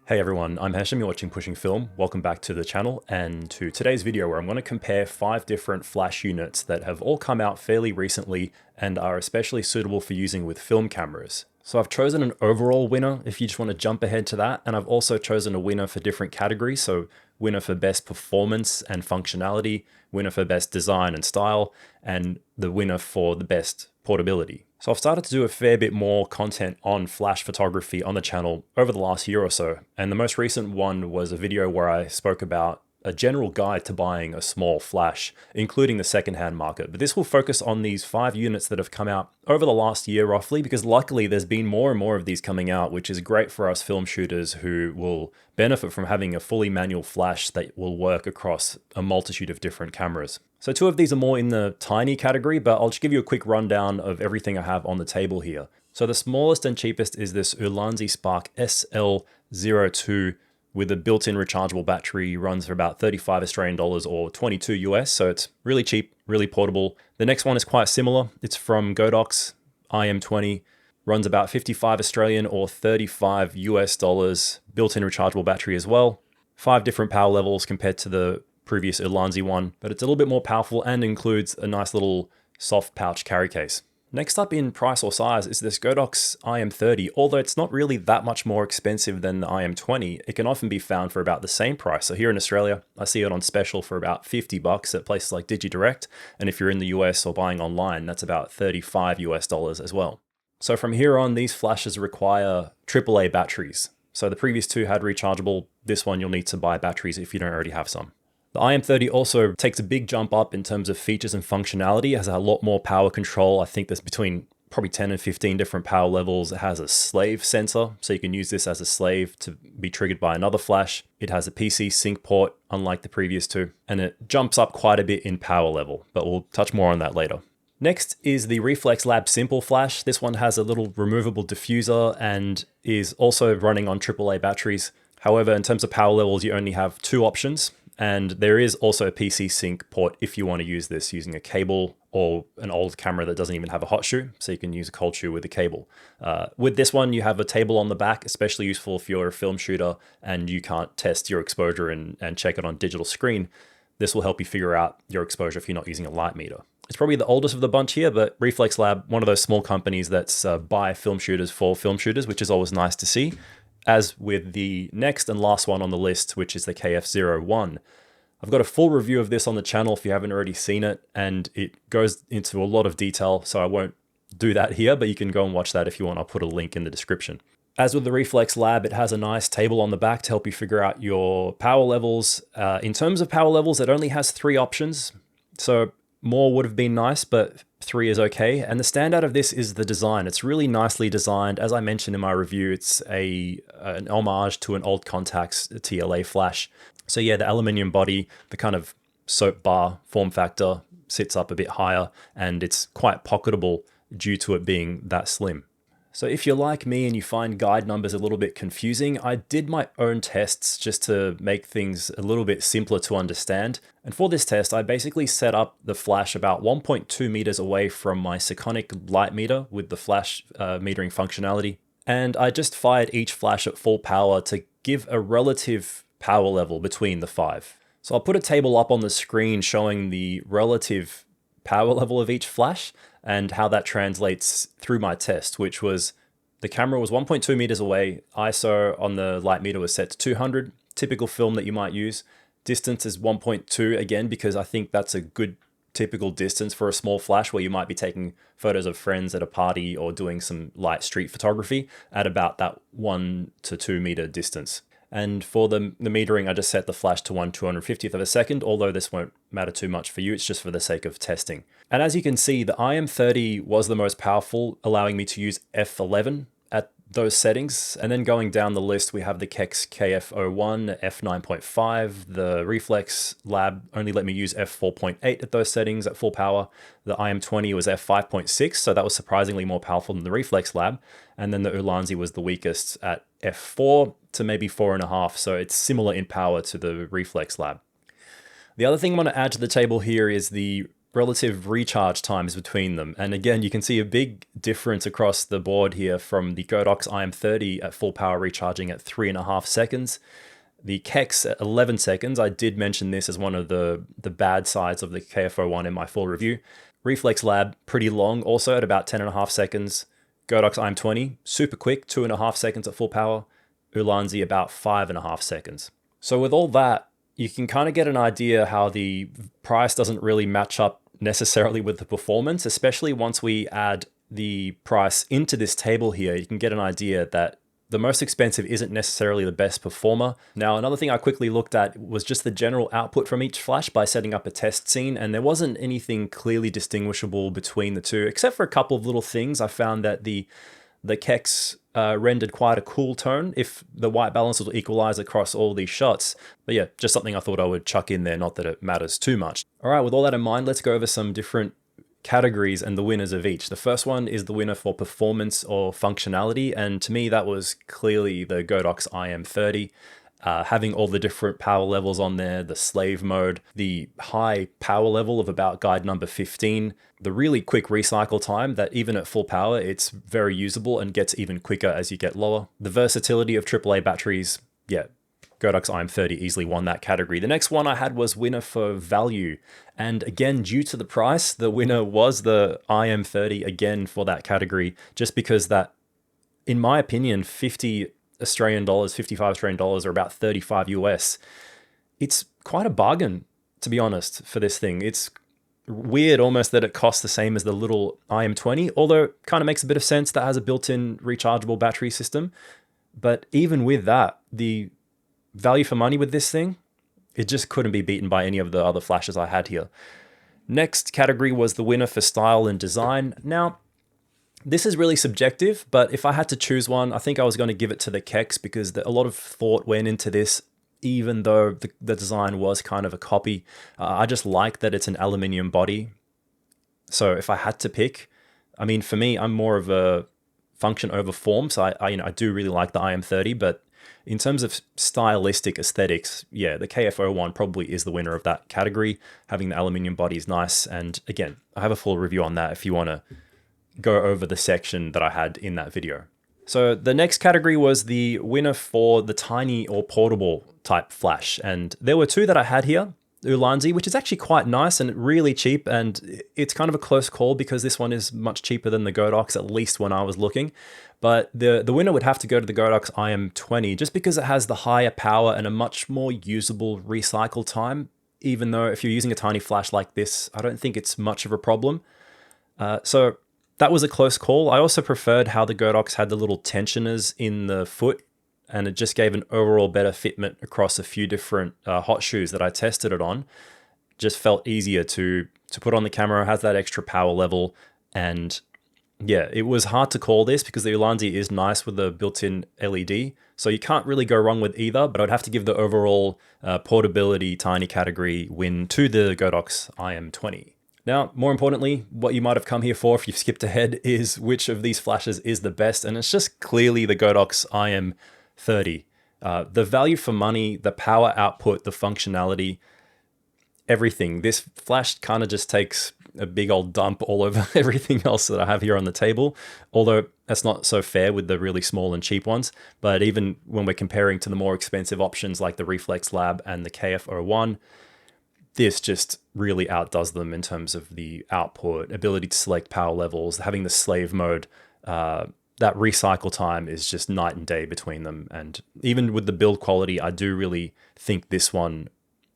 Hey everyone, I'm Hesham, you're watching Pushing Film. Welcome back to the channel and to today's video where I'm going to compare 5 different flash units that have all come out fairly recently and are especially suitable for using with film cameras. So I've chosen an overall winner if you just want to jump ahead to that, and I've also chosen a winner for different categories. So winner for best performance and functionality, winner for best design and style, and the winner for the best portability. So I've started to do a fair bit more content on flash photography on the channel over the last year or so. And the most recent one was a video where I spoke about a general guide to buying a small flash, including the secondhand market. But this will focus on these 5 units that have come out over the last year roughly, because luckily there's been more and more of these coming out, which is great for us film shooters who will benefit from having a fully manual flash that will work across a multitude of different cameras. So 2 of these are more in the tiny category, but I'll just give you a quick rundown of everything I have on the table here. So the smallest and cheapest is this Ulanzi Spark SL02 with a built-in rechargeable battery, runs for about 35 Australian dollars or 22 US. So it's really cheap, really portable. The next one is quite similar. It's from Godox IM20, runs about 55 Australian or 35 US dollars, built-in rechargeable battery as well. 5 different power levels compared to the previous Ulanzi one, but it's a little bit more powerful and includes a nice little soft pouch carry case. Next up in price or size is this Godox IM30. Although it's not really that much more expensive than the IM20, it can often be found for about the same price. So here in Australia, I see it on special for about 50 bucks at places like DigiDirect. And if you're in the US or buying online, that's about 35 US dollars as well. So from here on, these flashes require AAA batteries. So the previous 2 had rechargeable. This one, you'll need to buy batteries if you don't already have some. The IM30 also takes a big jump up in terms of features and functionality. It has a lot more power control. I think there's between probably 10 and 15 different power levels. It has a slave sensor, so you can use this as a slave to be triggered by another flash. It has a PC sync port, unlike the previous 2, and it jumps up quite a bit in power level, but we'll touch more on that later. Next is the Reflex Lab Simple Flash. This one has a little removable diffuser and is also running on AAA batteries. However, in terms of power levels, you only have 2 options. And there is also a PC sync port if you want to use this using a cable or an old camera that doesn't even have a hot shoe, so you can use a cold shoe with a cable. With this one, you have a table on the back, especially useful if you're a film shooter and you can't test your exposure and check it on digital screen. This will help you figure out your exposure if you're not using a light meter. It's probably the oldest of the bunch here, but Reflex Lab, one of those small companies that's by film shooters for film shooters, which is always nice to see. As with the next and last one on the list, which is the KF01. I've got a full review of this on the channel if you haven't already seen it, and it goes into a lot of detail, so I won't do that here, but you can go and watch that if you want. I'll put a link in the description. As with the Reflex Lab, it has a nice table on the back to help you figure out your power levels. In terms of power levels, it only has 3 options, so more would have been nice, but 3 is okay. And the standout of this is the design. It's really nicely designed. As I mentioned in my review, it's an homage to an old Contax TLA flash. So yeah, the aluminium body, the kind of soap bar form factor sits up a bit higher, and it's quite pocketable due to it being that slim. So if you're like me and you find guide numbers a little bit confusing, I did my own tests just to make things a little bit simpler to understand. And for this test, I basically set up the flash about 1.2 meters away from my Sekonic light meter with the flash metering functionality. And I just fired each flash at full power to give a relative power level between the 5. So I'll put a table up on the screen showing the relative power level of each flash and how that translates through my test, which was the camera was 1.2 meters away. ISO on the light meter was set to 200, typical film that you might use. Distance is 1.2 again, because I think that's a good typical distance for a small flash where you might be taking photos of friends at a party or doing some light street photography at about that 1 to 2 meter distance. And for the metering, I just set the flash to 1/250th of a second, although this won't matter too much for you, it's just for the sake of testing. And as you can see, the IM30 was the most powerful, allowing me to use f11 at those settings. And then going down the list, we have the Kex KF01, f9.5, the Reflex Lab only let me use f4.8 at those settings at full power. The IM20 was f5.6, so that was surprisingly more powerful than the Reflex Lab. And then the Ulanzi was the weakest at f4 to maybe 4.5, so it's similar in power to the Reflex Lab. The other thing I want to add to the table here is the relative recharge times between them. And again, you can see a big difference across the board here from the Godox IM30 at full power recharging at 3.5 seconds. The Kex at 11 seconds, I did mention this as one of the bad sides of the KF01 in my full review. Reflex Lab, pretty long, also at about 10.5 seconds. Godox IM20, super quick, 2.5 seconds at full power. Ulanzi about 5.5 seconds. So with all that, you can kind of get an idea how the price doesn't really match up necessarily with the performance, especially once we add the price into this table here. You can get an idea that the most expensive isn't necessarily the best performer. Now, another thing I quickly looked at was just the general output from each flash by setting up a test scene, and there wasn't anything clearly distinguishable between the two, except for a couple of little things. I found that the Kex rendered quite a cool tone if the white balance will equalize across all these shots. But yeah, just something I thought I would chuck in there, not that it matters too much. All right, with all that in mind, let's go over some different categories and the winners of each. The first one is the winner for performance or functionality, and to me that was clearly the Godox IM30. Having all the different power levels on there, the slave mode, the high power level of about guide number 15, the really quick recycle time that even at full power, it's very usable and gets even quicker as you get lower. The versatility of AAA batteries, yeah, Godox IM30 easily won that category. The next one I had was winner for value. And again, due to the price, the winner was the IM30 again for that category, just because that, in my opinion, 50 Australian dollars, 55 Australian dollars, or about 35 US. It's quite a bargain, to be honest, for this thing. It's weird almost that it costs the same as the little IM20, although it kind of makes a bit of sense that has a built-in rechargeable battery system. But even with that, the value for money with this thing, it just couldn't be beaten by any of the other flashes I had here. Next category was the winner for style and design. Now, this is really subjective, but if I had to choose one, I think I was going to give it to the Kex because a lot of thought went into this, even though the design was kind of a copy. I just like that it's an aluminium body. So if I had to pick, I mean, for me, I'm more of a function over form. So I do really like the IM30, but in terms of stylistic aesthetics, yeah, the KF01 probably is the winner of that category. Having the aluminium body is nice. And again, I have a full review on that if you want to go over the section that I had in that video. So the next category was the winner for the tiny or portable type flash. And there were two that I had here. Ulanzi, which is actually quite nice and really cheap, and it's kind of a close call because this one is much cheaper than the Godox, at least when I was looking. But the winner would have to go to the Godox IM20 just because it has the higher power and a much more usable recycle time, even though if you're using a tiny flash like this, I don't think it's much of a problem. So that was a close call. I also preferred how the Godox had the little tensioners in the foot, and it just gave an overall better fitment across a few different hot shoes that I tested it on. Just felt easier to put on the camera, has that extra power level, and yeah, it was hard to call this because the Ulanzi is nice with the built-in LED, so you can't really go wrong with either, but I'd have to give the overall portability tiny category win to the Godox IM20. Now, more importantly, what you might have come here for if you've skipped ahead is which of these flashes is the best, and it's just clearly the Godox IM30. The value for money, the power output, the functionality, everything. This flash kind of just takes a big old dump all over everything else that I have here on the table, although that's not so fair with the really small and cheap ones. But even when we're comparing to the more expensive options like the Reflex Lab and the KF01, this just really outdoes them in terms of the output, ability to select power levels, having the slave mode. That recycle time is just night and day between them. And even with the build quality, I do really think this one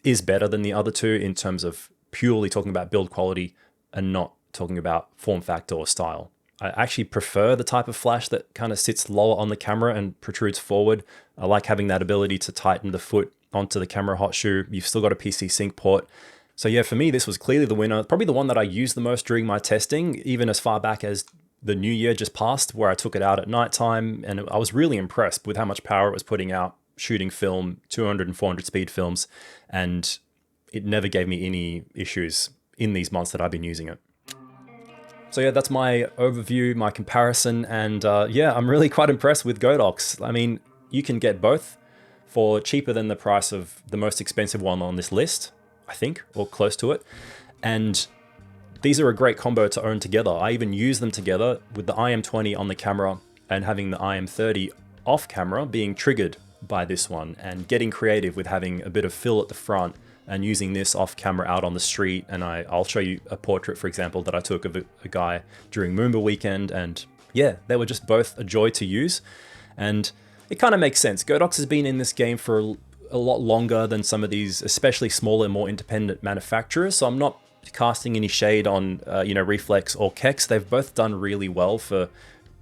is better than the other two in terms of purely talking about build quality and not talking about form factor or style. I actually prefer the type of flash that kind of sits lower on the camera and protrudes forward. I like having that ability to tighten the foot onto the camera hot shoe. You've still got a PC sync port. So yeah, for me, this was clearly the winner. Probably the one that I used the most during my testing, even as far back as the new year just passed, where I took it out at nighttime. And I was really impressed with how much power it was putting out, shooting film, 200 and 400 speed films. And it never gave me any issues in these months that I've been using it. So yeah, that's my overview, my comparison. And yeah, I'm really quite impressed with Godox. I mean, you can get both for cheaper than the price of the most expensive one on this list, I think, or close to it. And these are a great combo to own together. I even use them together with the IM20 on the camera and having the IM30 off camera being triggered by this one, and getting creative with having a bit of fill at the front and using this off camera out on the street. And I'll show you a portrait, for example, that I took of a guy during Moomba weekend, and yeah, they were just both a joy to use. And it kind of makes sense. Godox has been in this game for a lot longer than some of these, especially smaller, more independent manufacturers. So I'm not casting any shade on, Reflex or Kex. They've both done really well for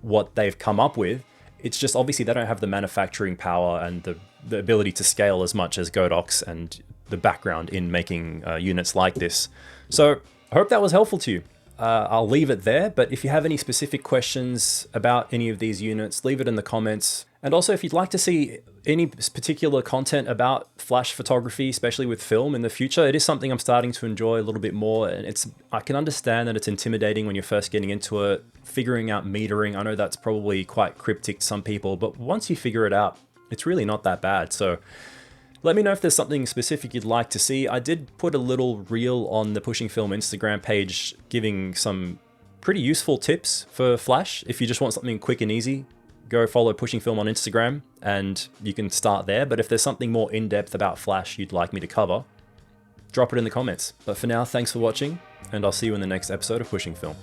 what they've come up with. It's just obviously they don't have the manufacturing power and the ability to scale as much as Godox and the background in making units like this. So I hope that was helpful to you. I'll leave it there, but if you have any specific questions about any of these units, leave it in the comments. And also, if you'd like to see any particular content about flash photography, especially with film in the future, it is something I'm starting to enjoy a little bit more. And I can understand that it's intimidating when you're first getting into it, figuring out metering. I know that's probably quite cryptic to some people, but once you figure it out, it's really not that bad. So let me know if there's something specific you'd like to see. I did put a little reel on the Pushing Film Instagram page giving some pretty useful tips for Flash. If you just want something quick and easy, go follow Pushing Film on Instagram and you can start there. But if there's something more in-depth about Flash you'd like me to cover, drop it in the comments. But for now, thanks for watching, and I'll see you in the next episode of Pushing Film.